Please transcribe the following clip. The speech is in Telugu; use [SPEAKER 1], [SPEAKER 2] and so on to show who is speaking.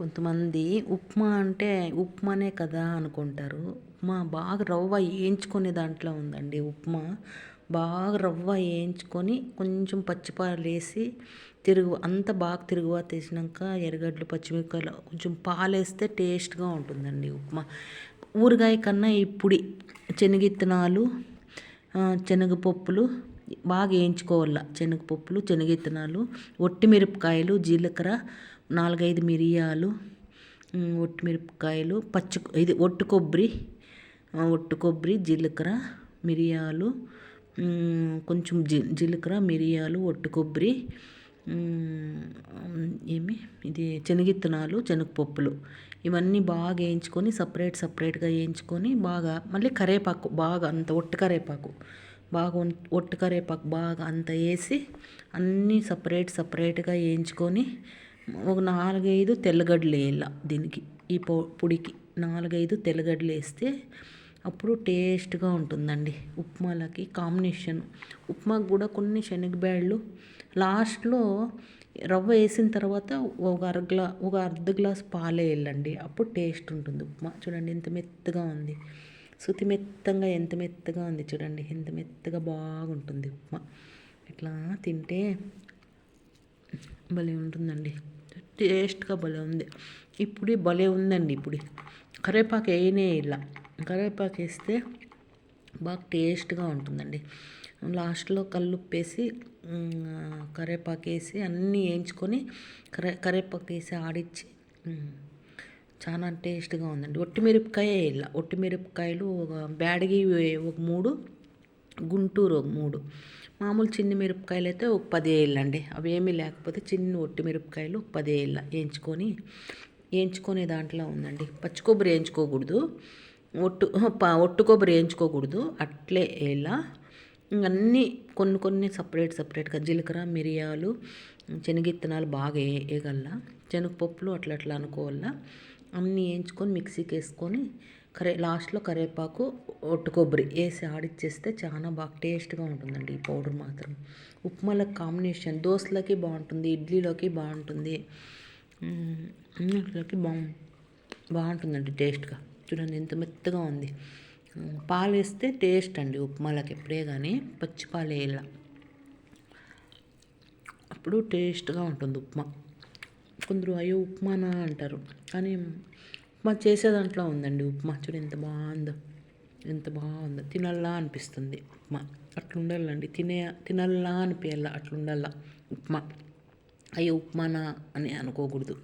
[SPEAKER 1] కొంతమంది ఉప్మా అంటే ఉప్మానే కదా అనుకుంటారు. ఉప్మా బాగా రవ్వ వేయించుకునే దాంట్లో ఉందండి ఉప్మా. బాగా రవ్వ వేయించుకొని కొంచెం పచ్చిపాలేసి అంతా బాగా తిరుగుతేసినాక ఎర్రగడ్డలు పచ్చిమిరపకాయలు కొంచెం పాలేస్తే టేస్ట్గా ఉంటుందండి ఉప్మా. ఊరగాయ కన్నా ఈ పొడి శనగిత్తనాలు శనగపప్పులు బాగా వేయించుకోవాల. శనగపప్పులు శనగిత్తనాలు ఒట్టిమిరపకాయలు జీలకర్ర 4-5 మిరియాలు ఒట్టిమిరపకాయలు ఒట్టు కొబ్బరి జీలకర్ర మిరియాలు కొంచెం జీలకర్ర మిరియాలు ఒట్టు కొబ్బరి ఇది శనగిత్తనాలు శనగపప్పులు ఇవన్నీ బాగా వేయించుకొని సపరేట్గా వేయించుకొని బాగా మళ్ళీ కరివేపాకు బాగా అంత ఒట్టి కరివేపాకు బాగా అంత వేసి అన్నీ సపరేట్గా వేయించుకొని ఒక 4-5 తెల్లగడ్డలు వేయాల. దీనికి ఈ పొడికి 4-5 తెల్లగడ్డలు వేస్తే అప్పుడు టేస్ట్గా ఉంటుందండి ఉప్మాలకి కాంబినేషన్. ఉప్మాకు కూడా కొన్ని శనగబ్యాళ్ళు లాస్ట్లో రవ్వ వేసిన తర్వాత ఒక అర్ధ గ్లాస్ పాలు వేయాలండి. అప్పుడు టేస్ట్ ఉంటుంది ఉప్మా. చూడండి ఎంత మెత్తగా ఉంది, మెత్తంగా ఎంత మెత్తగా ఉంది చూడండి, ఎంత మెత్తగా బాగుంటుంది ఉప్మా. ఇట్లా తింటే భలే ఉంటుందండి, టేస్ట్గా భలే ఉంది. ఇప్పుడు భలే ఉందండి. ఇప్పుడు కరివేపాకు వేయలా, కరివేపాకు వేస్తే బాగా టేస్ట్గా ఉంటుందండి. లాస్ట్లో కల్లుప్పు వేసి కరివేపాకు వేసి అన్నీ వేయించుకొని కరివేపాకు వేసి ఆడిచ్చి చాలా టేస్ట్గా ఉందండి. ఒట్టిమిరపకాయ వేయాల. ఒట్టిమిరపకాయలు ఒక బ్యాడగి ఒక 3, గుంటూరు ఒక 3, మామూలు చిన్న మిరపకాయలు అయితే ఒక 10 వేయాలండి. అవి ఏమీ లేకపోతే చిన్న ఒట్టిమిరపకాయలు 10 వేయాల. వేయించుకునే దాంట్లో ఉందండి. పచ్చి కొబ్బరి వేయించుకోకూడదు, ఒట్టు కొబ్బరి వేయించుకోకూడదు, అట్లే వేయాల. అన్నీ కొన్ని సపరేట్గా జీలకర్ర మిరియాలు శనగిత్తనాలు బాగా వేయగల, శనగపప్పులు అట్లా అనుకోవాల. అన్నీ వేయించుకొని మిక్సీకి వేసుకొని లాస్ట్లో కరివేపాకు ఒట్టు కొబ్బరి వేసి ఆడిచ్చేస్తే చాలా బాగా టేస్ట్గా ఉంటుందండి ఈ పౌడర్ మాత్రం. ఉప్మాలకు కాంబినేషన్ దోశలకి బాగుంటుంది, ఇడ్లీలోకి బాగుంటుంది, అన్నిట్లోకి బాగుంటుందండి టేస్ట్గా. చూడండి ఎంత మెత్తగా ఉంది. పాలు వేస్తే టేస్ట్ అండి ఉప్మాలకి ఎప్పుడే కానీ పచ్చి పాలు వేయాల, అప్పుడు టేస్ట్గా ఉంటుంది ఉప్మా. కొందరు అయ్యో ఉప్మానా అంటారు, కానీ ఉప్మా చేసే దాంట్లో ఉందండి ఉప్మా. చూడు ఎంత బాగుందో, తినాలా అనిపిస్తుంది ఉప్మా. అట్లా ఉండాలండి, తినాలా అనిపించాల, అట్లా ఉండాల ఉప్మా. అయ్యో ఉప్మానా అని అనుకోకూడదు.